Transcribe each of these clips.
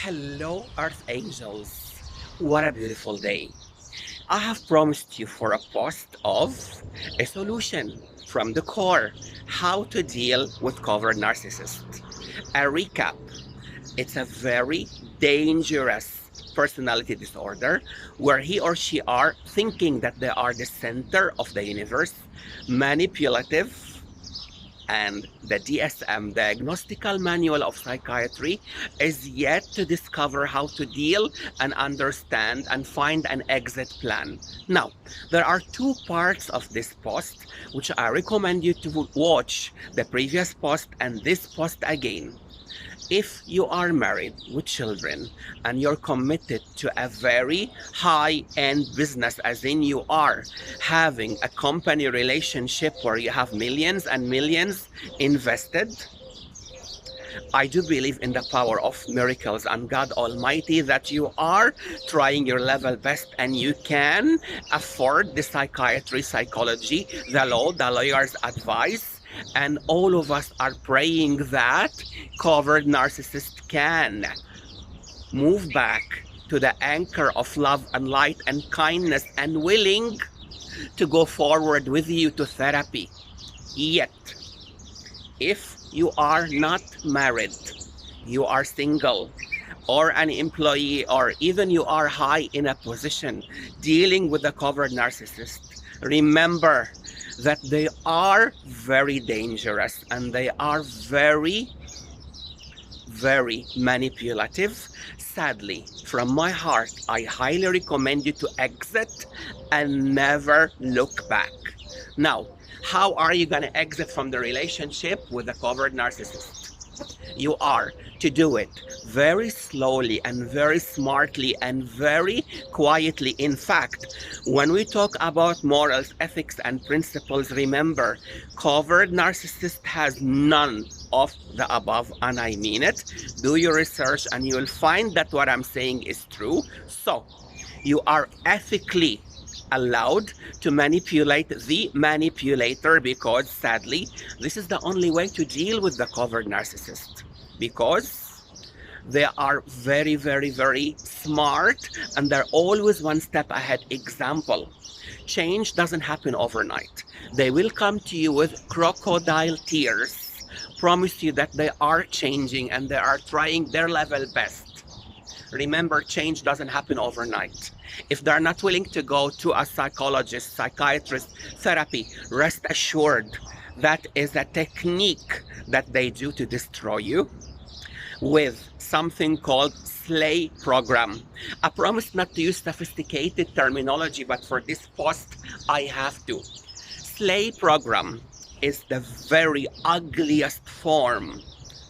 Hello, Earth Angels. What a beautiful day. I have promised you for a post of a solution from the core how to deal with covert narcissist. A recap. It's a very dangerous personality disorder where he or she are thinking that they are the center of the universe, manipulative, and the DSM, Diagnostical Manual of Psychiatry, is yet to discover how to deal and understand and find an exit plan. Now, there are two parts of this post which I recommend you to watch the previous post and this post again. If you are married with children and you're committed to a very high-end business, as in you are having a company relationship where you have millions and millions invested, I do believe in the power of miracles and God Almighty that you are trying your level best and you can afford the psychiatry, psychology, the law, the lawyer's advice. And all of us are praying that covert narcissist can move back to the anchor of love and light and kindness and willing to go forward with you to therapy. Yet, if you are not married, you are single, or an employee, or even you are high in a position dealing with a covert narcissist, remember that they are very dangerous and they are very, very manipulative. Sadly, from my heart, I highly recommend you to exit and never look back. Now, how are you going to exit from the relationship with a covert narcissist? You are to do it very slowly and very smartly and very quietly. In fact, when we talk about morals, ethics, and principles, remember, covert narcissist has none of the above, and I mean it. Do your research and you will find that what I'm saying is true. So, you are ethically allowed to manipulate the manipulator, because sadly this is the only way to deal with the covert narcissist, because they are very, very, very smart and they're always one step ahead. Example, change doesn't happen overnight. They will come to you with crocodile tears, promise you that they are changing and they are trying their level best. Remember, change doesn't happen overnight. If they're not willing to go to a psychologist, psychiatrist, therapy, rest assured that is a technique that they do to destroy you with something called slay program. I promise not to use sophisticated terminology, but for this post, I have to. Slay program is the very ugliest form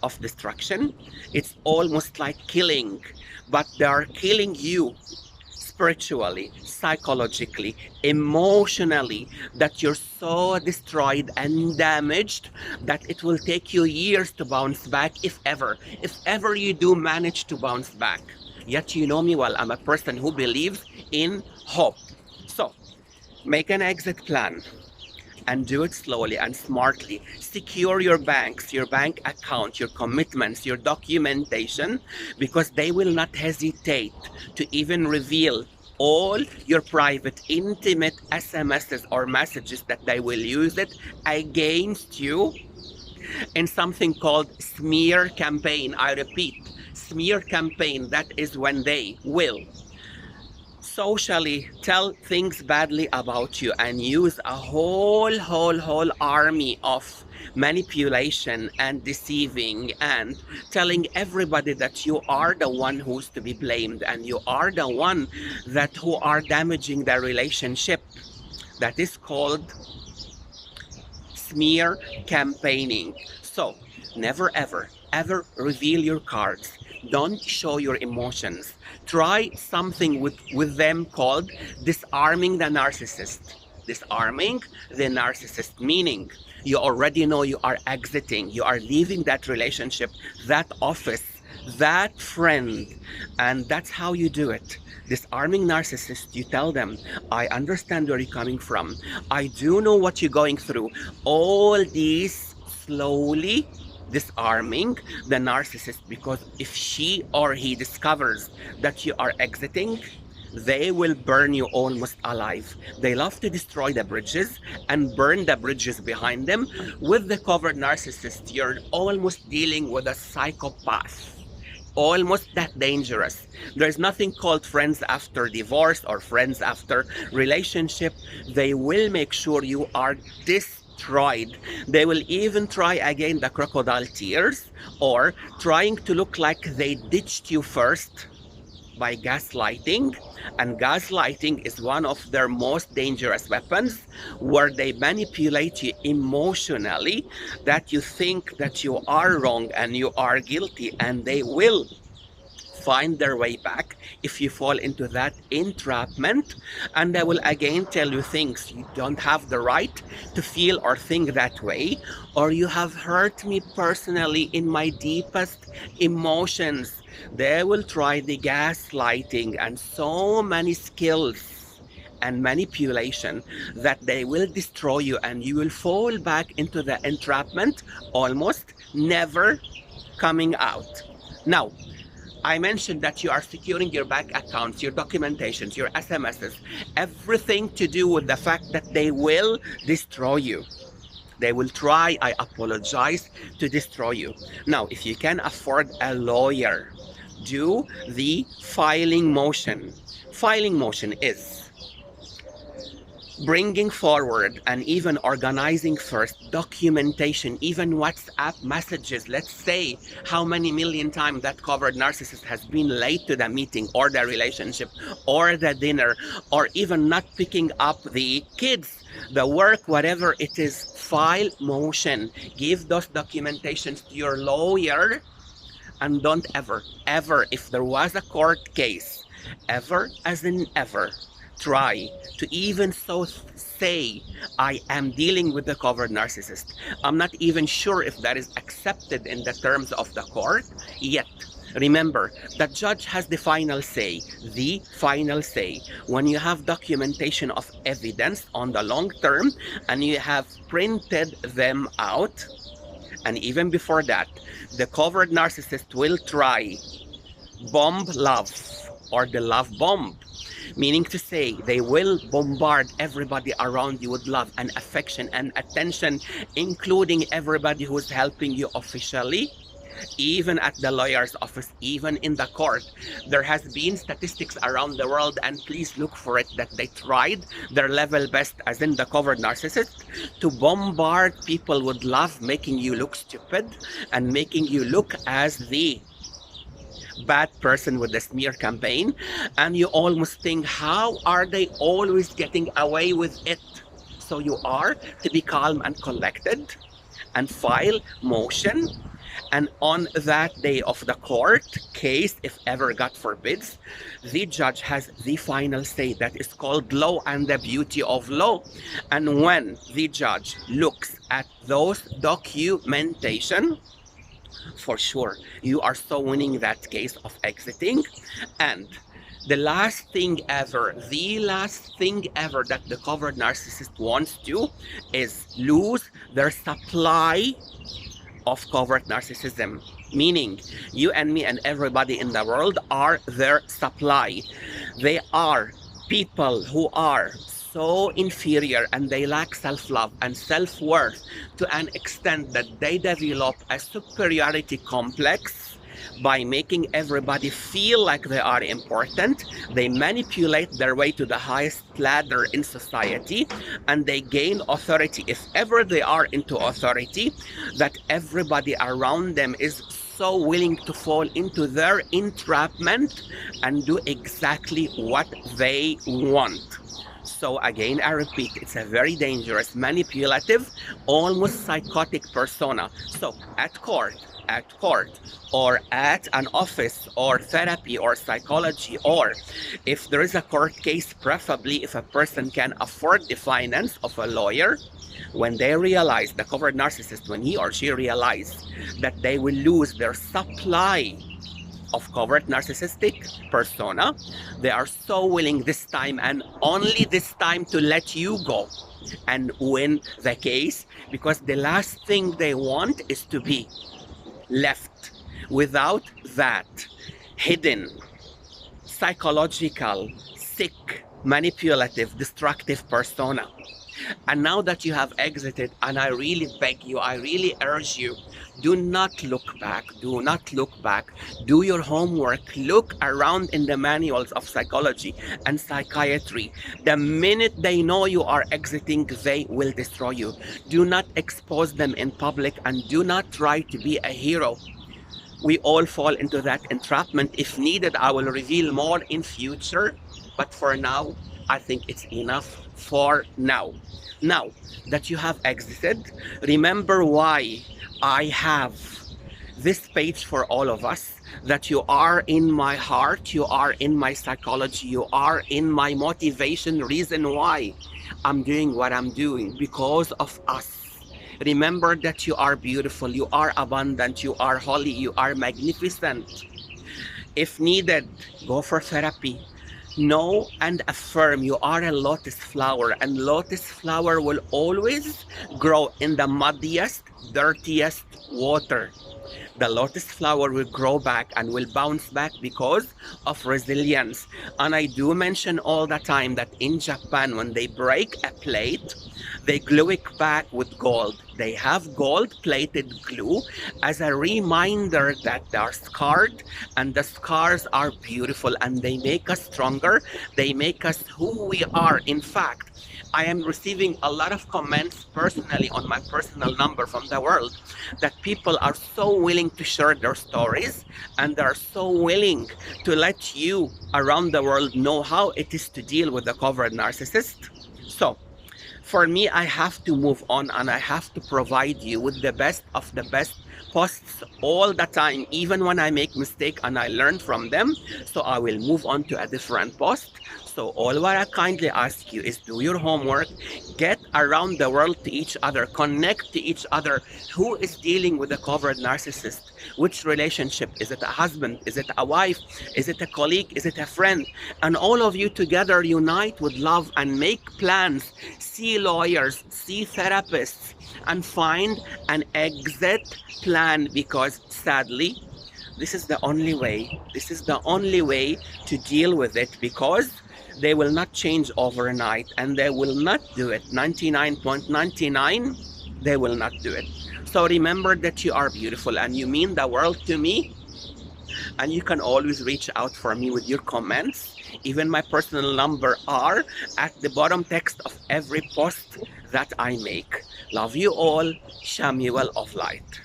of destruction. It's almost like killing, but they are killing you spiritually, psychologically, emotionally, that you're so destroyed and damaged that it will take you years to bounce back, if ever you do manage to bounce back. Yet you know me well, I'm a person who believes in hope. So, make an exit plan and do it slowly and smartly. Secure your banks, your bank account, your commitments, your documentation, because they will not hesitate to even reveal all your private, intimate SMSs or messages that they will use it against you in something called smear campaign. I repeat, smear campaign. That is when they will socially tell things badly about you and use a whole army of manipulation and deceiving and telling everybody that you are the one who's to be blamed and you are the one that who are damaging their relationship. That is called smear campaigning. So never ever reveal your cards. Don't show your emotions. Try something with them called disarming the narcissist. Disarming the narcissist, meaning you already know you are exiting, you are leaving that relationship, that office, that friend, and that's how you do it. Disarming narcissist, you tell them, I understand where you're coming from. I do know what you're going through. All these slowly disarming the narcissist, because if she or he discovers that you are exiting, they will burn you almost alive. They love to destroy the bridges and burn the bridges behind them. With the covert narcissist, you're almost dealing with a psychopath, almost that dangerous. There's nothing called friends after divorce or friends after relationship. They will make sure you are destroyed. They will even try again the crocodile tears, or trying to look like they ditched you first by gaslighting. And gaslighting is one of their most dangerous weapons, where they manipulate you emotionally that you think that you are wrong and you are guilty, and they will find their way back if you fall into that entrapment. And they will again tell you things: you don't have the right to feel or think that way, or you have hurt me personally in my deepest emotions. They will try the gaslighting and so many skills and manipulation that they will destroy you, and you will fall back into the entrapment, almost never coming out. Now, I mentioned that you are securing your bank accounts, your documentations, your SMSs, everything to do with the fact that they will destroy you. They will try, I apologize, to destroy you. Now, if you can afford a lawyer, do the filing motion. Filing motion is bringing forward and even organizing first documentation, even WhatsApp messages. Let's say how many million times that covert narcissist has been late to the meeting or the relationship or the dinner, or even not picking up the kids, the work, whatever it is. File motion. Give those documentations to your lawyer, and don't ever, if there was a court case, ever as in ever, try to even say, I am dealing with the covert narcissist. I'm not even sure if that is accepted in the terms of the court yet. Remember, the judge has the final say. The final say. When you have documentation of evidence on the long term and you have printed them out, and even before that, the covert narcissist will try bomb love, or the love bomb. Meaning to say, they will bombard everybody around you with love and affection and attention, including everybody who is helping you officially, even at the lawyer's office, even in the court. There has been statistics around the world, and please look for it, that they tried their level best, as in the covert narcissist, to bombard people with love, making you look stupid and making you look as the bad person with the smear campaign. And you almost think, how are they always getting away with it? So you are to be calm and collected and file motion. And on that day of the court case, if ever God forbids, the judge has the final say. That is called law and the beauty of law. And when the judge looks at those documentation, for sure, you are so winning that case of exiting. And the last thing ever that the covert narcissist wants to is lose their supply of covert narcissism. Meaning, you and me and everybody in the world are their supply. They are people who are so inferior, and they lack self-love and self-worth to an extent that they develop a superiority complex by making everybody feel like they are important. They manipulate their way to the highest ladder in society, and they gain authority. If ever they are into authority, that everybody around them is so willing to fall into their entrapment and do exactly what they want. So again, I repeat, it's a very dangerous, manipulative, almost psychotic persona. So at court, or at an office, or therapy, or psychology, or if there is a court case, preferably if a person can afford the finance of a lawyer, when they realize, the covert narcissist, when he or she realizes that they will lose their supply of covert narcissistic persona, they are so willing this time, and only this time, to let you go and win the case, because the last thing they want is to be left without that hidden, psychological, sick, manipulative, destructive persona. And now that you have exited, and I really beg you, I really urge you, do not look back. Do not look back. Do your homework. Look around in the manuals of psychology and psychiatry. The minute they know you are exiting, they will destroy you. Do not expose them in public, and do not try to be a hero. We all fall into that entrapment. If needed, I will reveal more in future. But for now, I think it's enough for now. Now that you have exited, remember why I have this page for all of us, that you are in my heart, you are in my psychology, you are in my motivation, reason why I'm doing what I'm doing, because of us. Remember that you are beautiful, you are abundant, you are holy, you are magnificent. If needed, go for therapy. Know and affirm you are a lotus flower, and lotus flower will always grow in the muddiest, dirtiest water. The lotus flower will grow back and will bounce back because of resilience. And I do mention all the time that in Japan, when they break a plate, they glue it back with gold. They have gold-plated glue as a reminder that they are scarred, and the scars are beautiful, and they make us stronger. They make us who we are. In fact, I am receiving a lot of comments personally on my personal number from the world that people are so willing to share their stories, and they're so willing to let you around the world know how it is to deal with the covert narcissist. So, for me, I have to move on, and I have to provide you with the best of the best posts all the time, even when I make mistakes and I learn from them. So I will move on to a different post. So all what I kindly ask you is do your homework, get around the world to each other, connect to each other. Who is dealing with a covert narcissist? Which relationship? Is it a husband? Is it a wife? Is it a colleague? Is it a friend? And all of you together unite with love and make plans. See lawyers, see therapists, and find an exit plan, because sadly, this is the only way. This is the only way to deal with it, because they will not change overnight, and they will not do it. 99.99, they will not do it. So remember that you are beautiful and you mean the world to me. And you can always reach out for me with your comments. Even my personal number are at the bottom text of every post that I make. Love you all. Chamuel of Light.